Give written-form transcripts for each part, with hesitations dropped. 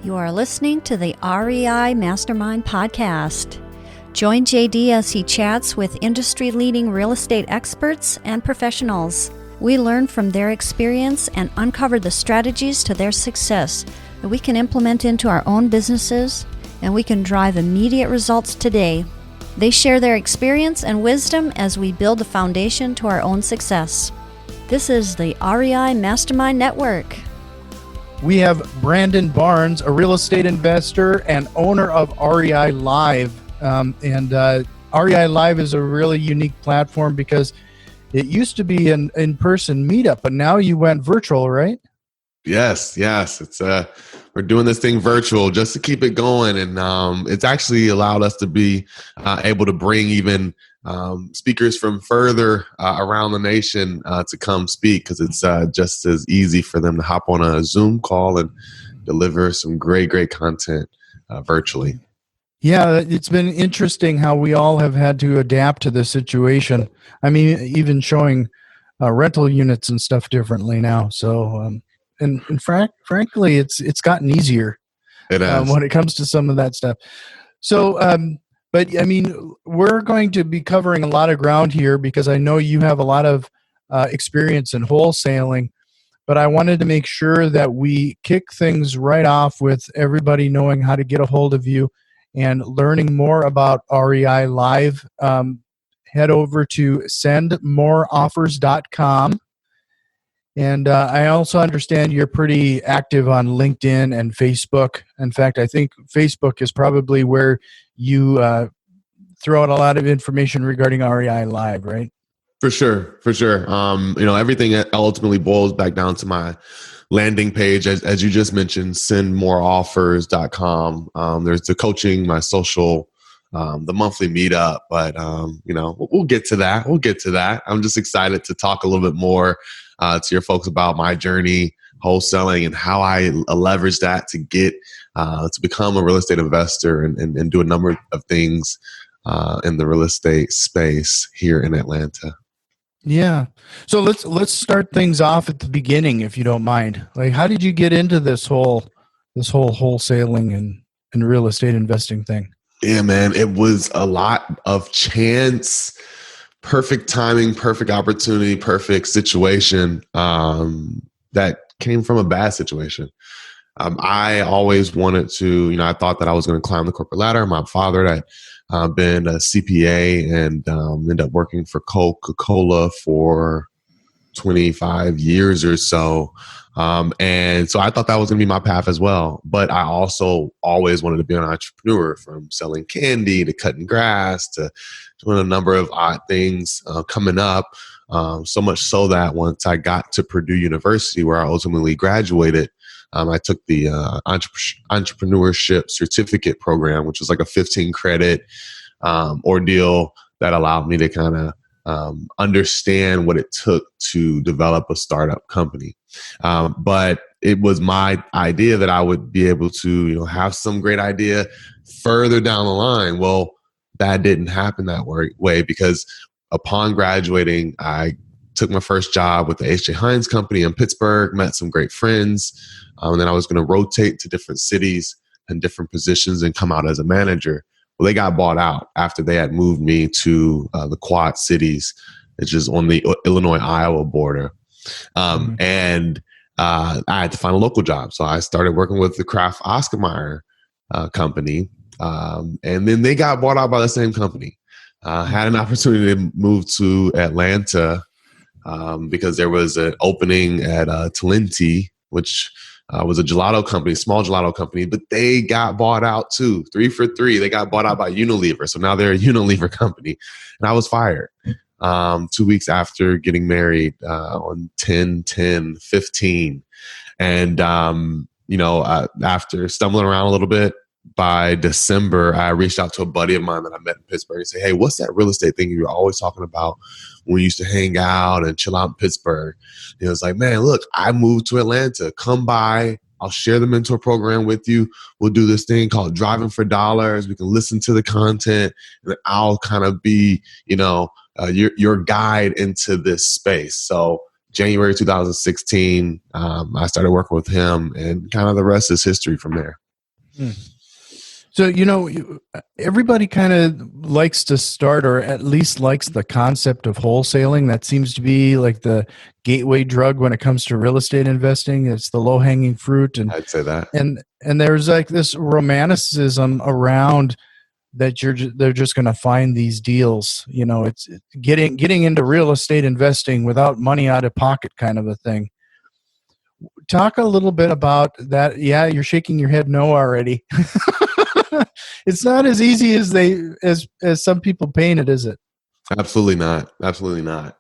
You are listening to the REI Mastermind Podcast. Join JD as he chats with industry-leading real estate experts and professionals. We learn from their experience and uncover the strategies to their success that we can implement into our own businesses, and we can drive immediate results today. They share their experience and wisdom as we build the foundation to our own success. This is the REI Mastermind Network. We have Brandon Barnes, a real estate investor and owner of REI Live. REI Live is a really unique platform because it used to be an in-person meetup, but now you went virtual, right? Yes. It's we're doing this thing virtual just to keep it going, and it's actually allowed us to be able to bring even speakers from further around the nation to come speak, because it's just as easy for them to hop on a Zoom call and deliver some great content virtually. Yeah, it's been interesting how we all have had to adapt to this situation. I mean, even showing rental units and stuff differently now. So, frankly, it's gotten easier. It has. When it comes to some of that stuff. So, but I mean, we're going to be covering a lot of ground here because I know you have a lot of experience in wholesaling, but I wanted to make sure that we kick things right off with everybody knowing how to get a hold of you and learning more about REI Live. Head over to sendmoreoffers.com. And I also understand you're pretty active on LinkedIn and Facebook. In fact, I think Facebook is probably where you throw out a lot of information regarding REI Live, right? For sure. Everything ultimately boils back down to my landing page, as you just mentioned, sendmoreoffers.com. There's the coaching, my social, the monthly meetup, but we'll get to that. I'm just excited to talk a little bit more to your folks about my journey wholesaling and how I leverage that to get to become a real estate investor and do a number of things in the real estate space here in Atlanta. Yeah. So let's start things off at the beginning, if you don't mind. Like, how did you get into this whole wholesaling and real estate investing thing? Yeah, man, it was a lot of chance, perfect timing, perfect opportunity, perfect situation that came from a bad situation. I always wanted to, I thought that I was going to climb the corporate ladder. My father had been a CPA and ended up working for Coca-Cola for 25 years or so. And so I thought that was going to be my path as well. But I also always wanted to be an entrepreneur, from selling candy to cutting grass to doing a number of odd things coming up. So much so that once I got to Purdue University, where I ultimately graduated, I took the entrepreneurship certificate program, which was like a 15 credit ordeal that allowed me to kind of understand what it took to develop a startup company. But it was my idea that I would be able to, have some great idea further down the line. Well, that didn't happen that way, because upon graduating, I took my first job with the H.J. Heinz company in Pittsburgh, met some great friends, and then I was going to rotate to different cities and different positions and come out as a manager. Well, they got bought out after they had moved me to the Quad Cities, which is on the Illinois-Iowa border. And I had to find a local job. So I started working with the Kraft Oscar Mayer company. And then they got bought out by the same company. Had an opportunity to move to Atlanta because there was an opening at Talenti, which was a gelato company, small gelato company, but they got bought out too. 3 for 3. They got bought out by Unilever. So now they're a Unilever company. And I was fired 2 weeks after getting married on 10/10/15. And, after stumbling around a little bit, by December, I reached out to a buddy of mine that I met in Pittsburgh and said, "Hey, what's that real estate thing you were always talking about when we used to hang out and chill out in Pittsburgh?" And he was like, "Man, look, I moved to Atlanta. Come by. I'll share the mentor program with you. We'll do this thing called Driving for Dollars. We can listen to the content, and I'll kind of be, your guide into this space." So January 2016, I started working with him, and kind of the rest is history from there. Hmm. So, everybody kind of likes to start, or at least likes the concept of wholesaling. That seems to be like the gateway drug when it comes to real estate investing. It's the low hanging fruit. And, I'd say that. and there's like this romanticism around that they're just going to find these deals. It's getting into real estate investing without money out of pocket kind of a thing. Talk a little bit about that. Yeah, you're shaking your head no already. It's not as easy as some people paint it, is it? Absolutely not. Absolutely not.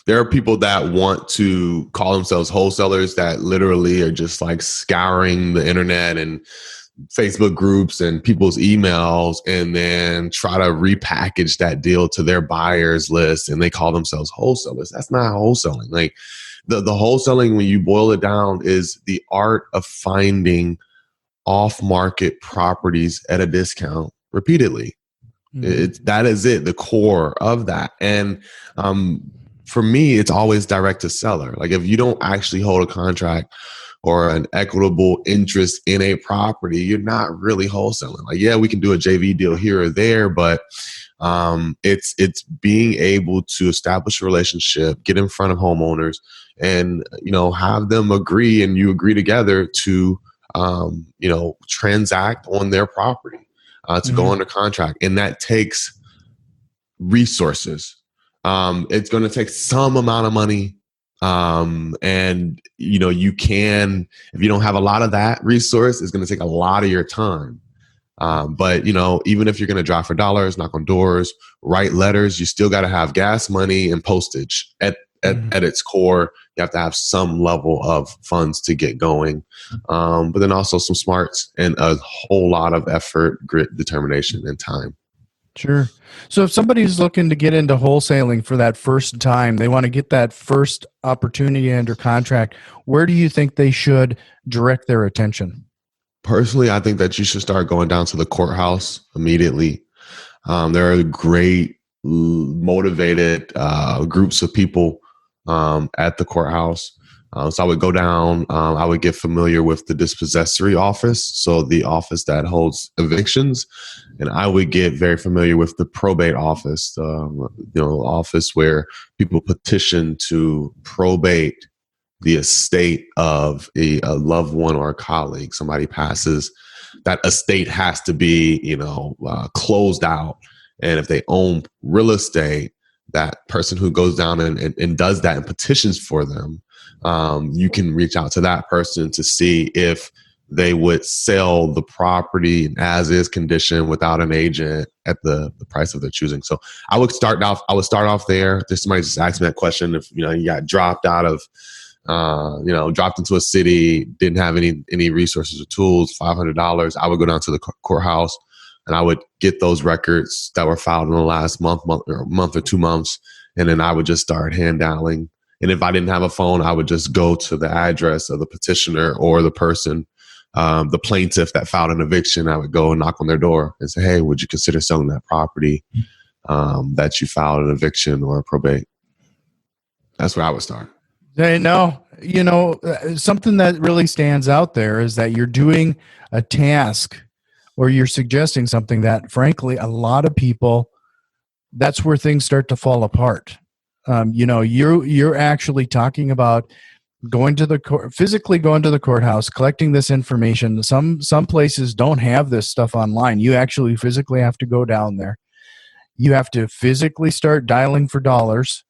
There are people that want to call themselves wholesalers that literally are just like scouring the internet and Facebook groups and people's emails and then try to repackage that deal to their buyers list, and they call themselves wholesalers. That's not wholesaling. Like the wholesaling, when you boil it down, is the art of finding off-market properties at a discount repeatedly. That is it, the core of that. And for me, it's always direct to seller. Like if you don't actually hold a contract or an equitable interest in a property, you're not really wholesaling. Like, yeah, we can do a JV deal here or there, but it's being able to establish a relationship, get in front of homeowners, and have them agree, and you agree together to transact on their property, to go under contract. And that takes resources. It's going to take some amount of money. And you can, if you don't have a lot of that resource, it's going to take a lot of your time. But even if you're going to drive for dollars, knock on doors, write letters, you still got to have gas money and postage at its core. You have to have some level of funds to get going. But then also some smarts and a whole lot of effort, grit, determination, and time. Sure. So if somebody's looking to get into wholesaling for that first time, they want to get that first opportunity under contract, where do you think they should direct their attention? Personally, I think that you should start going down to the courthouse immediately. There are great, motivated groups of people at the courthouse. So I would go down, I would get familiar with the dispossessory office, so the office that holds evictions, and I would get very familiar with the probate office, office where people petition to probate the estate of a loved one or a colleague. Somebody passes, that estate has to be, closed out. And if they own real estate, that person who goes down and does that and petitions for them, you can reach out to that person to see if they would sell the property in as is condition without an agent at the price of their choosing. So I would start off there. If somebody just asked me that question, if you got dropped out of dropped into a city, didn't have any resources or tools, $500, I would go down to the courthouse and I would get those records that were filed in the last month or 2 months. And then I would just start hand dialing. And if I didn't have a phone, I would just go to the address of the petitioner or the person, the plaintiff that filed an eviction. I would go and knock on their door and say, hey, would you consider selling that property that you filed an eviction or a probate? That's where I would start. No, something that really stands out there is that you're doing a task or you're suggesting something that, frankly, a lot of people, that's where things start to fall apart. You're actually talking about going to the court, physically going to the courthouse, collecting this information. Some places don't have this stuff online. You actually physically have to go down there. You have to physically start dialing for dollars.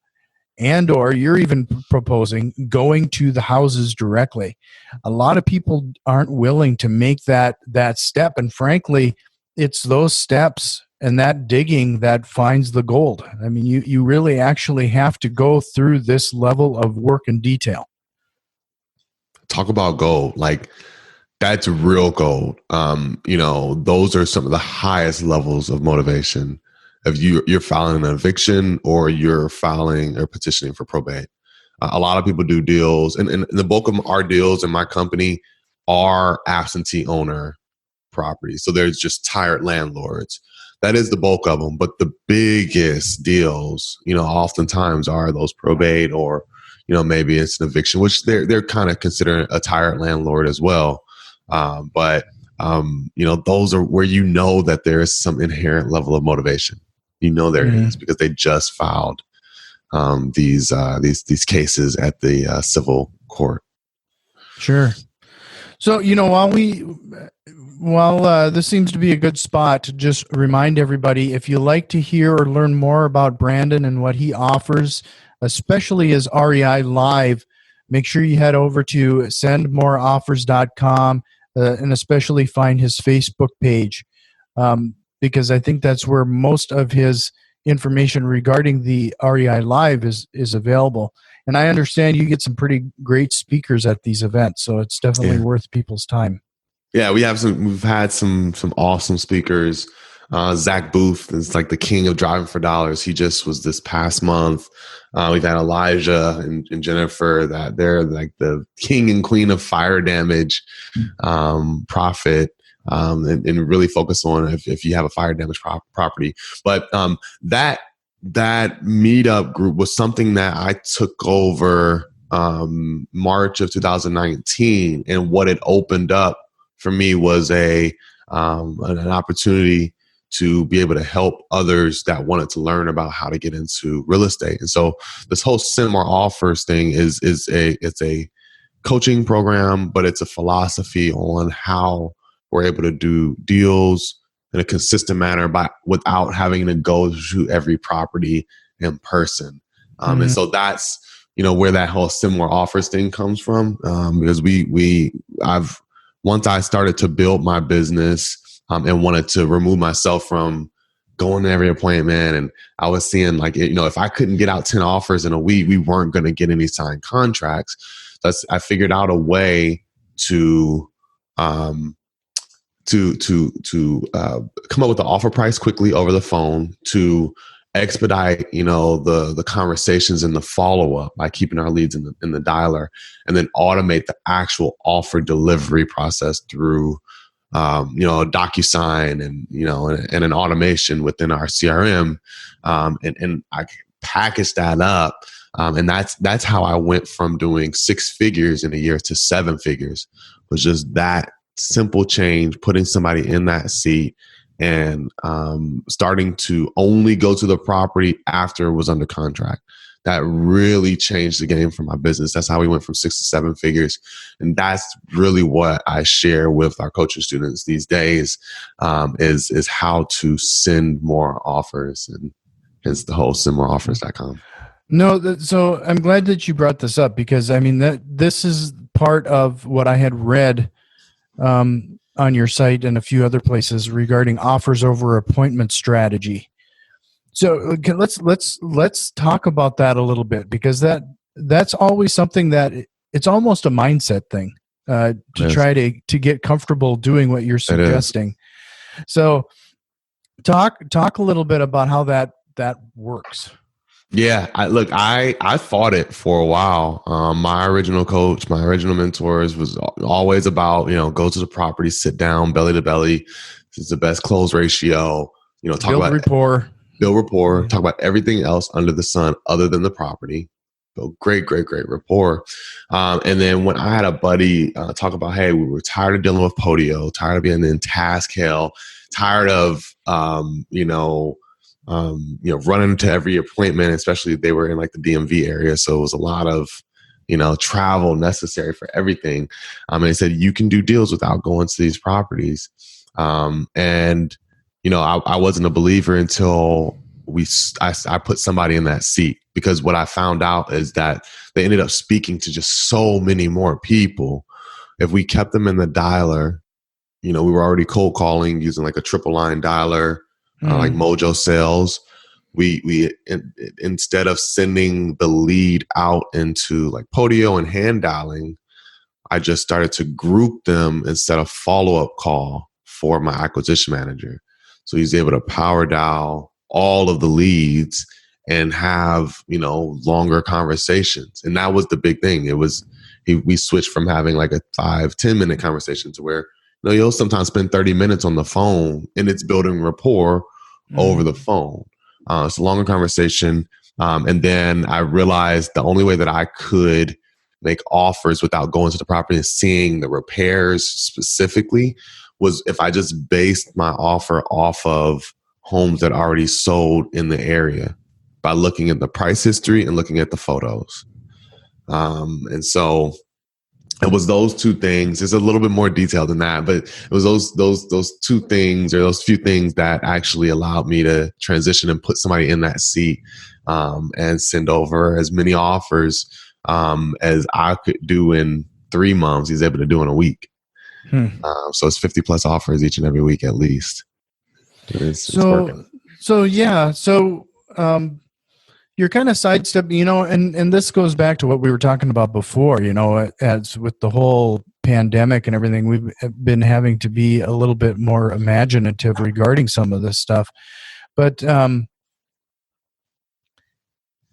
And or you're even proposing going to the houses directly. A lot of people aren't willing to make that step. And frankly, it's those steps and that digging that finds the gold. I mean, you really actually have to go through this level of work and detail. Talk about gold. Like, that's real gold. Those are some of the highest levels of motivation. If you're filing an eviction or you're filing or petitioning for probate. A lot of people do deals, and the bulk of our deals in my company are absentee owner properties. So there's just tired landlords. That is the bulk of them. But the biggest deals, oftentimes are those probate or, maybe it's an eviction, which they're kind of considering a tired landlord as well. But those are where that there is some inherent level of motivation. There is, because they just filed these cases at the civil court. Sure. So, while this seems to be a good spot to just remind everybody, if you like to hear or learn more about Brandon and what he offers, especially his REI Live, make sure you head over to sendmoreoffers.com and especially find his Facebook page, because I think that's where most of his information regarding the REI Live is available. And I understand you get some pretty great speakers at these events, so it's definitely worth people's time. Yeah, we've had some awesome speakers. Zach Booth is like the king of driving for dollars. He just was this past month. We've had Elijah and Jennifer, that they're like the king and queen of fire damage profit, and really focus on if you have a fire damage property. But that meetup group was something that I took over March of 2019, and what it opened up for me was an opportunity to be able to help others that wanted to learn about how to get into real estate. And so this whole Send More Offers thing it's a coaching program, but it's a philosophy on how we're able to do deals in a consistent manner without having to go to every property in person. And so that's, where that whole Send More Offers thing comes from. Because once I started to build my business and wanted to remove myself from going to every appointment, and I was seeing if I couldn't get out 10 offers in a week, we weren't going to get any signed contracts. So I figured out a way to come up with the offer price quickly over the phone, to expedite, the conversations and the follow-up by keeping our leads in the dialer, and then automate the actual offer delivery process through, a DocuSign and an automation within our CRM. And I packaged that up. And that's how I went from doing 6 figures in a year to 7 figures, was just that simple change, putting somebody in that seat and starting to only go to the property after it was under contract. That really changed the game for my business. That's how we went from 6 to 7 figures. And that's really what I share with our coaching students these days, is how to send more offers. And hence the whole sendmoreoffers.com. No, so I'm glad that you brought this up, because this is part of what I had read on your site and a few other places regarding offers over appointment strategy. So let's talk about that a little bit, because that's always something that it's almost a mindset thing to try to get comfortable doing what you're suggesting. So talk a little bit about how that works. Yeah, I fought it for a while. My original coach, my original mentors was always about, go to the property, sit down, belly to belly. This is the best close ratio. Talk about build rapport, talk about everything else under the sun other than the property. Build great rapport. And then when I had a buddy talk about, hey, we were tired of dealing with Podio, tired of being in task hell, tired of, running to every appointment, especially they were in like the DMV area. So it was a lot of, travel necessary for everything. And he said, you can do deals without going to these properties. I wasn't a believer until I put somebody in that seat, because what I found out is that they ended up speaking to just so many more people. If we kept them in the dialer, we were already cold calling using like a triple line dialer, like Mojo Sales. We instead of sending the lead out into like Podio and hand dialing, I just started to group them instead of follow-up call for my acquisition manager. So he's able to power dial all of the leads and have, longer conversations. And that was the big thing. It was, we switched from having like a 5-10 minute conversation to where, you'll sometimes spend 30 minutes on the phone, and it's building rapport over the phone. It's a longer conversation. And then I realized the only way that I could make offers without going to the property and seeing the repairs specifically was if I just based my offer off of homes that already sold in the area by looking at the price history and looking at the photos. And so it was those two things. It's a little bit more detailed than that, but it was those two things, or those few things, that actually allowed me to transition and put somebody in that seat, and send over as many offers as I could do in 3 months. He's able to do in a week. So it's 50 plus offers each and every week at least. It's working. You're kind of sidestepping, and this goes back to what we were talking about before, as with the whole pandemic and everything, we've been having to be a little bit more imaginative regarding some of this stuff. But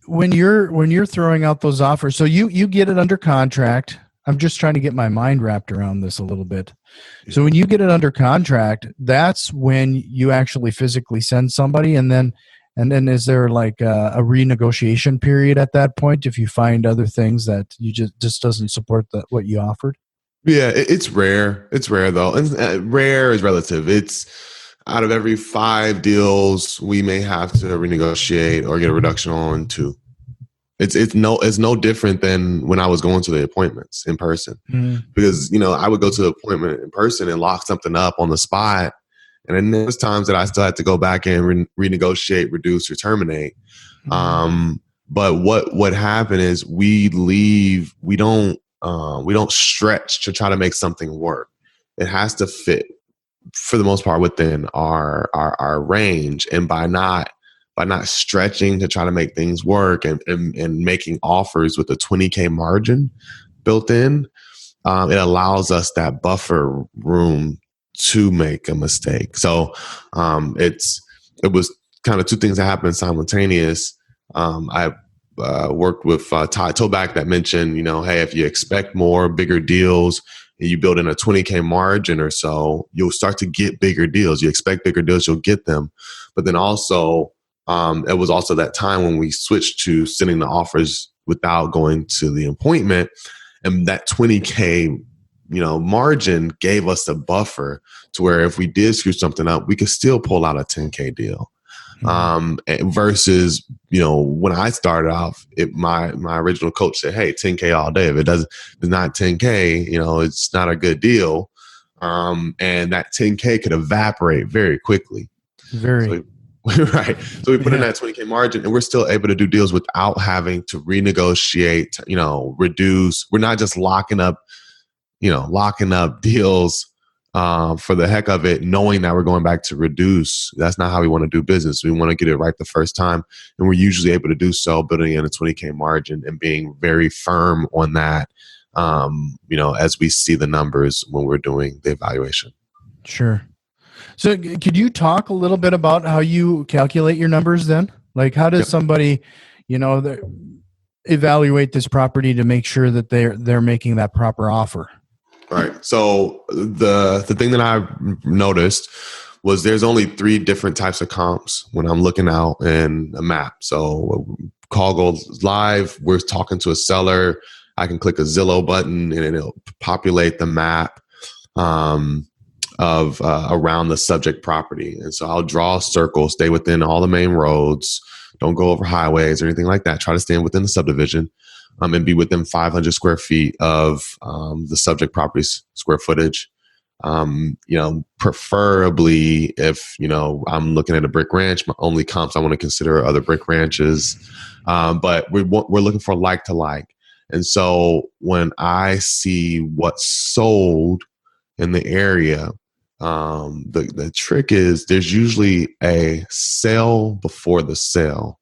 when you're throwing out those offers, so you get it under contract. I'm just trying to get my mind wrapped around this a little bit. So when you get it under contract, that's when you actually physically send somebody, and then is there like a renegotiation period at that point if you find other things that you just doesn't support what you offered? Yeah, it's rare. It's rare though, and rare is relative. It's out of every 5 deals, we may have to renegotiate or get a reduction on 2. It's no different than when I was going to the appointments in person, because I would go to the appointment in person and lock something up on the spot. And then there's times that I still had to go back and renegotiate, reduce, or terminate. But what happened is we don't stretch to try to make something work. It has to fit, for the most part, within our range. And by not stretching to try to make things work and making offers with a 20K margin built in, it allows us that buffer room to make a mistake. So it was kind of 2 things that happened simultaneous. I worked with Todd Toback that mentioned, hey, if you expect more bigger deals and you build in a 20K margin or so, you'll start to get bigger deals. You expect bigger deals, you'll get them. But then also, it was also that time when we switched to sending the offers without going to the appointment, and that 20K margin gave us a buffer to where if we did screw something up, we could still pull out a 10K deal. Versus, when I started off, my original coach said, hey, 10K all day. If it's not 10K, it's not a good deal. And that 10K could evaporate very quickly. Right. So we put in that 20K margin, and we're still able to do deals without having to renegotiate, reduce. We're not just locking up deals for the heck of it, knowing that we're going back to reduce. That's not how we want to do business. We want to get it right the first time. And we're usually able to do so building in a 20K margin and being very firm on that, as we see the numbers when we're doing the evaluation. Sure. So could you talk a little bit about how you calculate your numbers then? Like, how does somebody, evaluate this property to make sure that they're making that proper offer? All right. So the thing that I noticed was there's only 3 different types of comps when I'm looking out in a map. So call goes live. We're talking to a seller. I can click a Zillow button and it'll populate the map of around the subject property. And so I'll draw a circle, stay within all the main roads, don't go over highways or anything like that. Try to stay within the subdivision, and be within 500 square feet of the subject property's square footage. Preferably if, I'm looking at a brick ranch, my only comps I want to consider are other brick ranches. But we're looking for like to like. And so when I see what's sold in the area, the trick is there's usually a sale before the sale.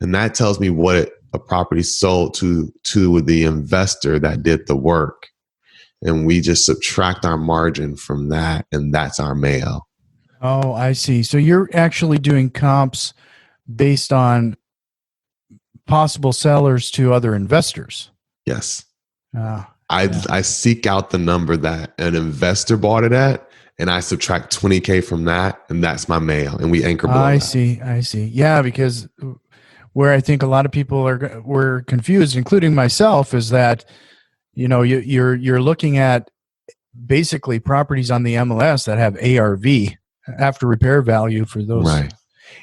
And that tells me what a property sold to the investor that did the work. And we just subtract our margin from that, and that's our mayo. Oh, I see. So you're actually doing comps based on possible sellers to other investors. Yes. I seek out the number that an investor bought it at, and I subtract 20K from that, and that's my mayo, and we anchor below I see. Yeah, because where I think a lot of people were confused, including myself, is that you're looking at basically properties on the MLS that have ARV, after repair value, for those, Right.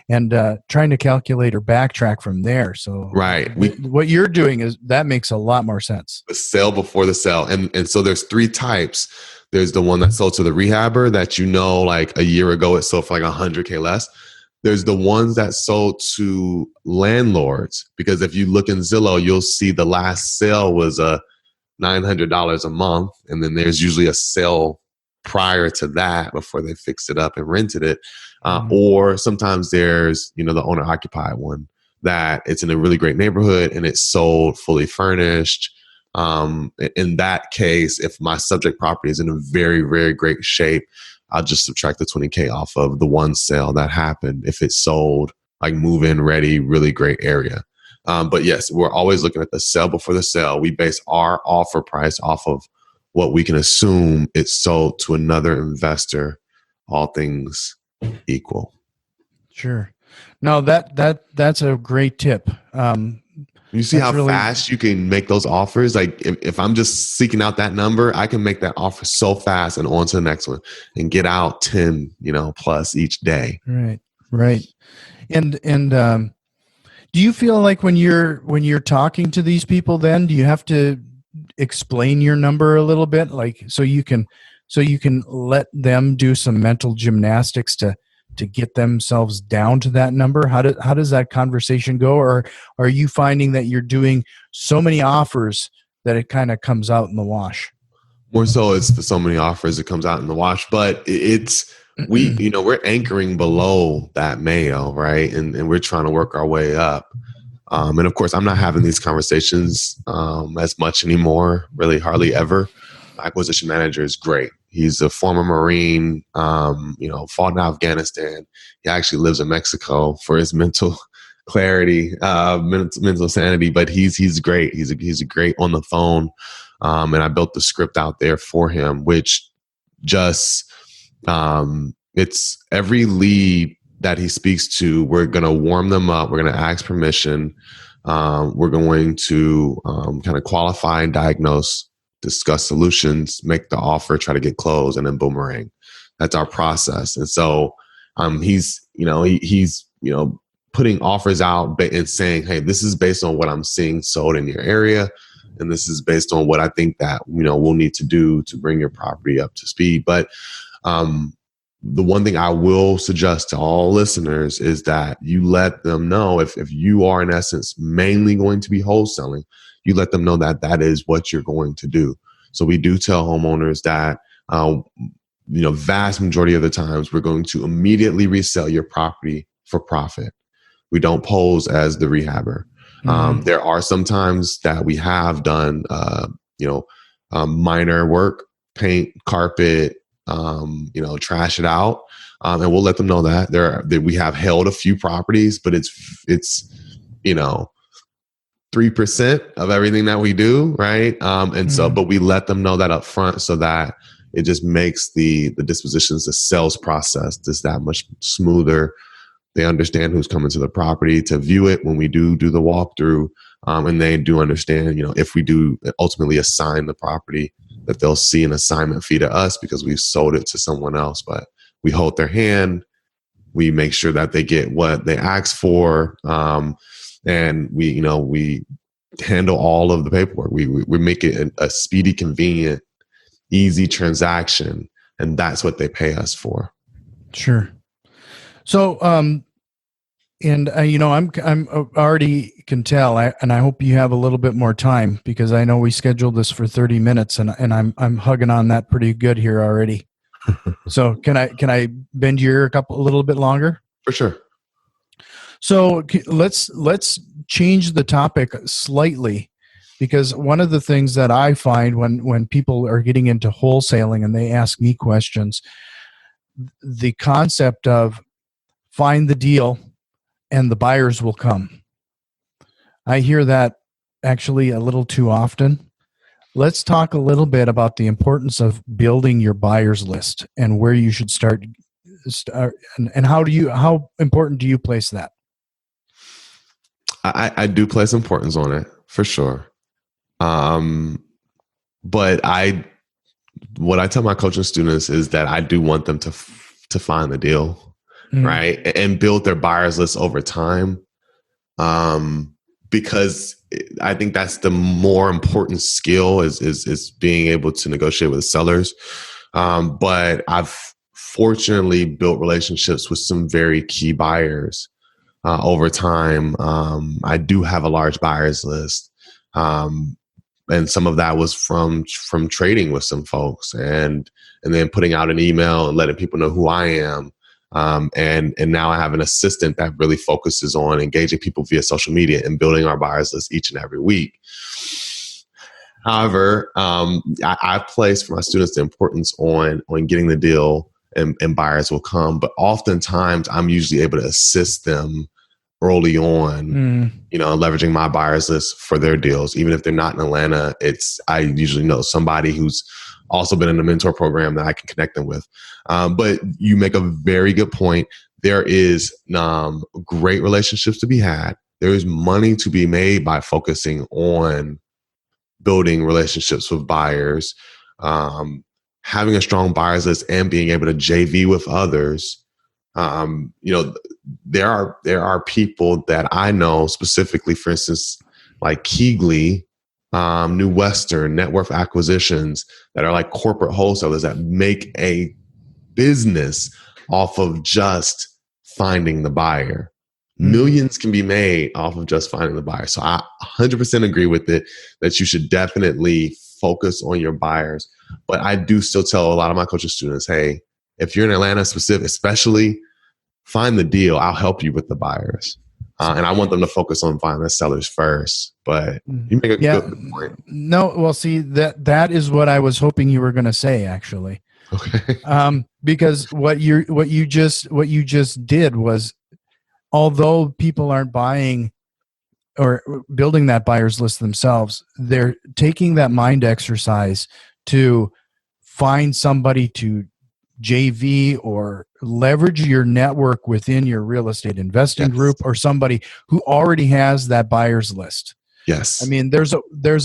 and trying to calculate or backtrack from there. So Right. what you're doing that makes a lot more sense. The sale before the sale. And so there's three types. There's the one that sold to the rehabber that, like a year ago, it sold for like $100K less. There's the ones that sold to landlords, because if you look in Zillow, you'll see the last sale was $900 a month. And then there's usually a sale prior to that before they fixed it up and rented it. Or sometimes there's, the owner occupied one that it's in a really great neighborhood and it's sold fully furnished. In that case, if my subject property is in a very, very great shape, I'll just subtract the $20K off of the one sale that happened if it's sold, like move-in ready, really great area. But yes, we're always looking at the sale before the sale. We base our offer price off of what we can assume it's sold to another investor, all things equal. Sure. No, that's a great tip. You see how fast you can make those offers? Like if I'm just seeking out that number, I can make that offer so fast and on to the next one and get out 10, plus each day. Right. And do you feel like when you're talking to these people, then do you have to explain your number a little bit, like so you can let them do some mental gymnastics to get themselves down to that number? How does that conversation go? Or are you finding that you're doing so many offers that it kind of comes out in the wash? More so, it's so many offers it comes out in the wash, but we're anchoring below that Mayo, right? And we're trying to work our way up. And of course, I'm not having these conversations as much anymore, really hardly ever. My acquisition manager is great. He's a former Marine, fought in Afghanistan. He actually lives in Mexico for his mental clarity, mental sanity, but he's great. He's great on the phone. And I built the script out there for him, which just, it's every lead that he speaks to, we're going to warm them up. We're going to ask permission. We're going to kind of qualify and diagnose, discuss solutions, make the offer, try to get closed, and then boomerang. That's our process. And so he's putting offers out and saying, hey, this is based on what I'm seeing sold in your area. And this is based on what I think that, we'll need to do to bring your property up to speed. But the one thing I will suggest to all listeners is that you let them know if you are in essence mainly going to be wholesaling, you let them know that that is what you're going to do. So we do tell homeowners that, vast majority of the times we're going to immediately resell your property for profit. We don't pose as the rehabber. There are some times that we have done, minor work, paint, carpet, trash it out. And we'll let them know that we have held a few properties, but it's 3% of everything that we do. Right. But we let them know that up front so that it just makes the dispositions, the sales process just that much smoother. They understand who's coming to the property to view it when we do the walkthrough. And they do understand, if we do ultimately assign the property, that they'll see an assignment fee to us because we've sold it to someone else. But we hold their hand. We make sure that they get what they asked for. And we handle all of the paperwork. We make it a speedy, convenient, easy transaction. And that's what they pay us for. Sure. So, I'm already can tell, and I hope you have a little bit more time because I know we scheduled this for 30 minutes, and I'm hugging on that pretty good here already. So can I bend your ear a little bit longer? For sure. So let's change the topic slightly, because one of the things that I find when people are getting into wholesaling and they ask me questions, the concept of find the deal and the buyers will come. I hear that actually a little too often. Let's talk a little bit about the importance of building your buyers list and where you should start and how important do you place that? I do place importance on it for sure. But what I tell my coaching students is that I do want them to find the deal, right, and build their buyers list over time, because I think that's the more important skill is being able to negotiate with sellers. But I've fortunately built relationships with some very key buyers over time. I do have a large buyers list. And some of that was from trading with some folks and then putting out an email and letting people know who I am. And now I have an assistant that really focuses on engaging people via social media and building our buyers list each and every week. However, I place for my students the importance on getting the deal, and buyers will come. But oftentimes I'm usually able to assist them early on, leveraging my buyers list for their deals. Even if they're not in Atlanta, I usually know somebody who's also been in the mentor program that I can connect them with. But you make a very good point. There is great relationships to be had. There is money to be made by focusing on building relationships with buyers, having a strong buyers list and being able to JV with others. There are people that I know specifically, for instance, like Keegley, New Western, Net Worth Acquisitions, that are like corporate wholesalers that make a business off of just finding the buyer. Millions can be made off of just finding the buyer. So I 100% agree with it that you should definitely focus on your buyers. But I do still tell a lot of my coaching students, hey, if you're in Atlanta specific, especially, find the deal. I'll help you with the buyers. And I want them to focus on finding the sellers first. But you make a good point. No, well, see, that is what I was hoping you were going to say, actually. Okay. Because what you just did was, although people aren't buying or building that buyer's list themselves, they're taking that mind exercise to find somebody to JV or leverage your network within your real estate investing group, or somebody who already has that buyer's list. Yes. I mean, there's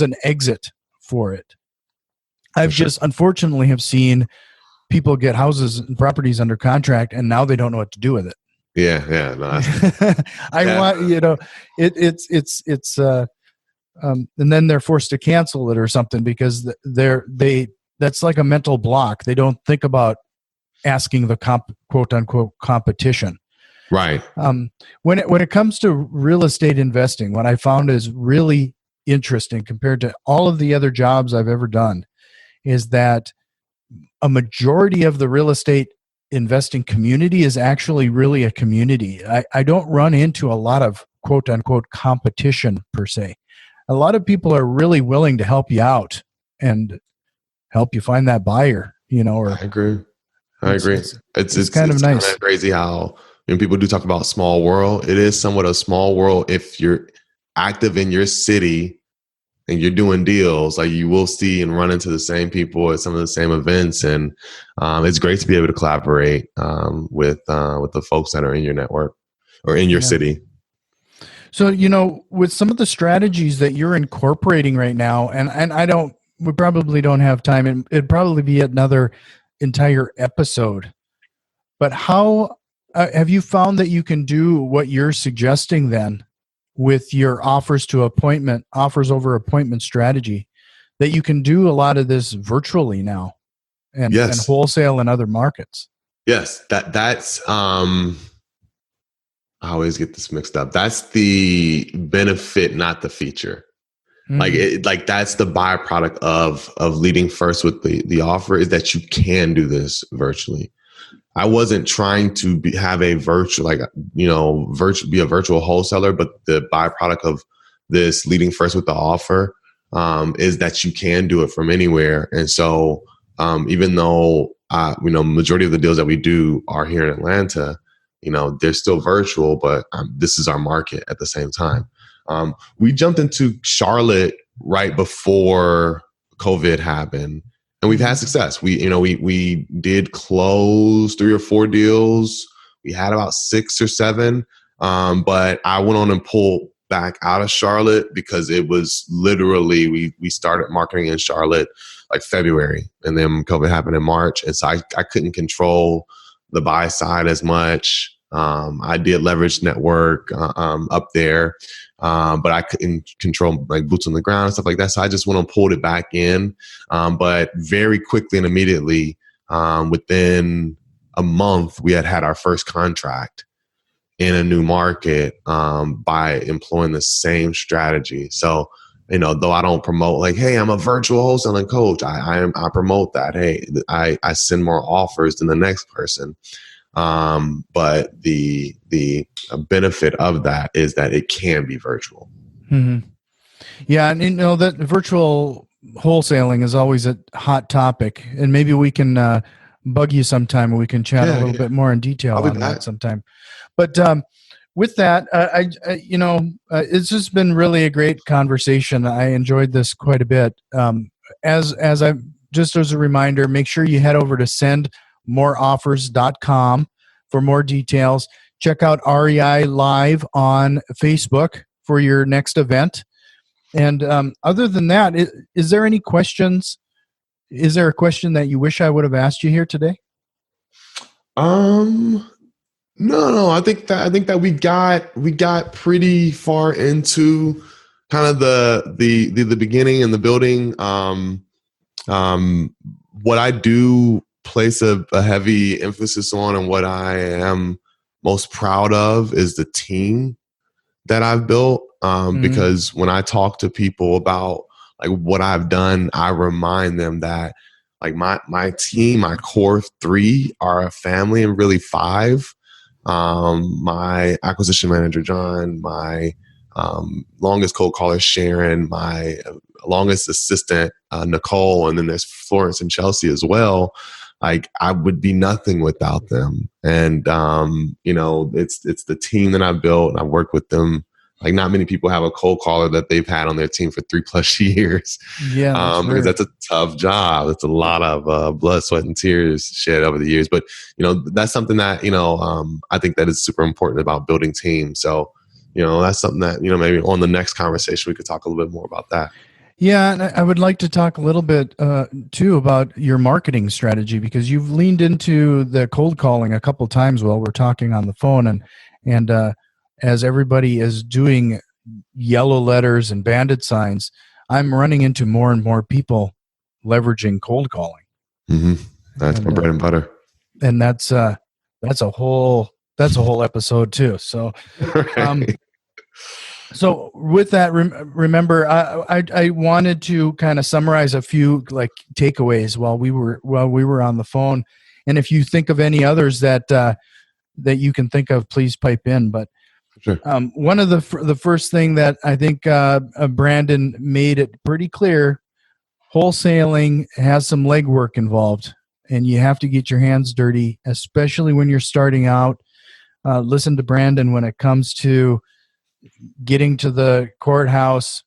an exit for it. I've just unfortunately have seen people get houses and properties under contract and now they don't know what to do with it. Yeah. No, and then they're forced to cancel it or something because that's like a mental block. They don't think about asking the quote unquote competition. Right. When it comes to real estate investing, what I found is really interesting compared to all of the other jobs I've ever done is that a majority of the real estate investing community is actually really a community. I don't run into a lot of quote unquote competition per se. A lot of people are really willing to help you out and help you find that buyer, or I agree. It's kind of nice. Kind of crazy how when people do talk about small world, it is somewhat a small world. If you're active in your city and you're doing deals, like you will see and run into the same people at some of the same events. And it's great to be able to collaborate with the folks that are in your network or in your city. So, with some of the strategies that you're incorporating right now, and we probably don't have time, and it'd probably be another entire episode, but how have you found that you can do what you're suggesting then with your offers over appointment strategy, that you can do a lot of this virtually now and wholesale in other markets? Yes, that's I always get this mixed up. That's the benefit, not the feature. Like that's the byproduct of leading first with the offer, is that you can do this virtually. I wasn't trying to have a virtual, be a virtual wholesaler, but the byproduct of this leading first with the offer is that you can do it from anywhere. And so even though majority of the deals that we do are here in Atlanta, they're still virtual, but this is our market at the same time. We jumped into Charlotte right before COVID happened, and we've had success. We did close 3 or 4 deals. We had about 6 or 7, but I went on and pulled back out of Charlotte because it was literally we started marketing in Charlotte like February, and then COVID happened in March. And so I couldn't control the buy side as much. I did leverage network up there, but I couldn't control like boots on the ground and stuff like that. So I just went and pulled it back in. But very quickly and immediately, within a month, we had our first contract in a new market by employing the same strategy. So, though I don't promote like, hey, I'm a virtual wholesaling coach, I promote that. Hey, I send more offers than the next person. But the benefit of that is that it can be virtual. Mm-hmm. Yeah, and that virtual wholesaling is always a hot topic, and maybe we can bug you sometime and we can chat a little bit more in detail on that sometime. But with that, it's just been really a great conversation. I enjoyed this quite a bit. As a reminder, make sure you head over to sendmoreoffers.com for more details. Check out REI Live on Facebook for your next event. And other than that, is there any questions? Is there a question that you wish I would have asked you here today? No. I think that we got pretty far into kind of the beginning and the building. What I do place a heavy emphasis on, and what I am most proud of, is the team that I've built. Because when I talk to people about like what I've done, I remind them that like my team, my core 3 are a family, and really 5. My acquisition manager, John, my longest cold caller, Sharon, my longest assistant, Nicole, and then there's Florence and Chelsea as well. Like I would be nothing without them. And, it's the team that I built, and I worked with them. Like not many people have a cold caller that they've had on their team for 3+ years. Yeah, because that's a tough job. It's a lot of blood, sweat, and tears shed over the years. But that's something that I think that is super important about building teams. So that's something that maybe on the next conversation we could talk a little bit more about that. Yeah, and I would like to talk a little bit too about your marketing strategy, because you've leaned into the cold calling a couple times while we're talking on the phone, and as everybody is doing yellow letters and bandit signs, I'm running into more and more people leveraging cold calling. Mm-hmm. That's my bread and butter. And that's a whole episode too. So, Right. So with that, remember, I wanted to kind of summarize a few like takeaways while we were on the phone, and if you think of any others that you can think of, please pipe in. But Sure. One of the first thing that I think Brandon made it pretty clear, wholesaling has some legwork involved, and you have to get your hands dirty, especially when you're starting out. Listen to Brandon when it comes to getting to the courthouse,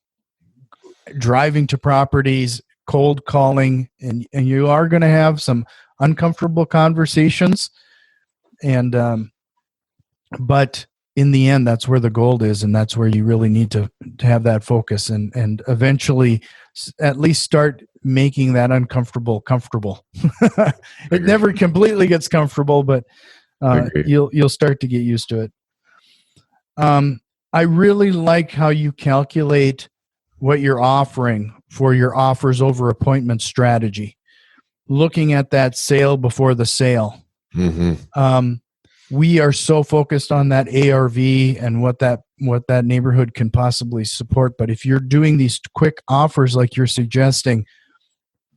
driving to properties, cold calling, and you are going to have some uncomfortable conversations, and but in the end, that's where the gold is, and that's where you really need to have that focus, and eventually at least start making that uncomfortable comfortable. It never completely gets comfortable, but you'll start to get used to it. I really like how you calculate what you're offering for your offers over appointment strategy, looking at that sale before the sale. Mm-hmm. We are so focused on that ARV and what that neighborhood can possibly support. But if you're doing these quick offers like you're suggesting,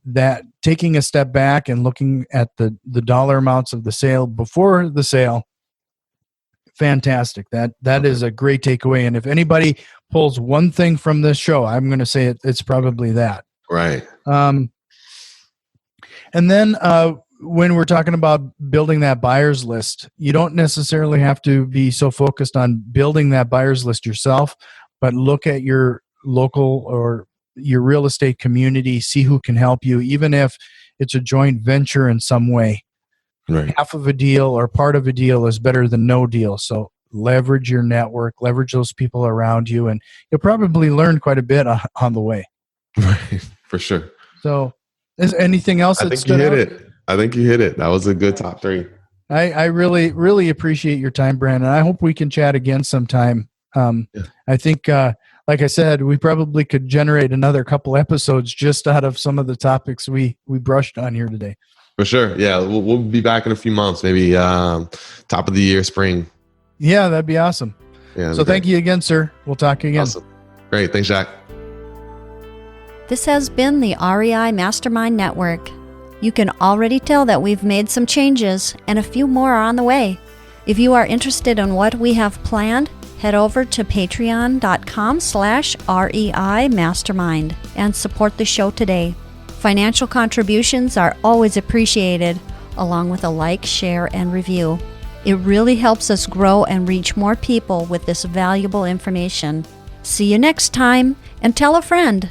that taking a step back and looking at the dollar amounts of the sale before the sale, fantastic. That is a great takeaway. And if anybody pulls one thing from this show, I'm going to say it's probably that. Right. And then when we're talking about building that buyer's list, you don't necessarily have to be so focused on building that buyer's list yourself, but look at your local or your real estate community, see who can help you, even if it's a joint venture in some way. Right. Half of a deal or part of a deal is better than no deal. So leverage your network, leverage those people around you, and you'll probably learn quite a bit on the way. Right. For sure. So Is anything else I that think you stood hit out? it. I think you hit it. That was a good top 3. I really, really appreciate your time, Brandon. I hope we can chat again sometime. Yeah. I think, like I said, we probably could generate another couple episodes just out of some of the topics we brushed on here today. For sure. Yeah. We'll be back in a few months, maybe top of the year, spring. Yeah, that'd be awesome. Yeah. So thank you again, sir. We'll talk again. Awesome. Great. Thanks, Jack. This has been the REI Mastermind Network. You can already tell that we've made some changes, and a few more are on the way. If you are interested in what we have planned, head over to patreon.com/REI Mastermind and support the show today. Financial contributions are always appreciated, along with a like, share, and review. It really helps us grow and reach more people with this valuable information. See you next time, and tell a friend.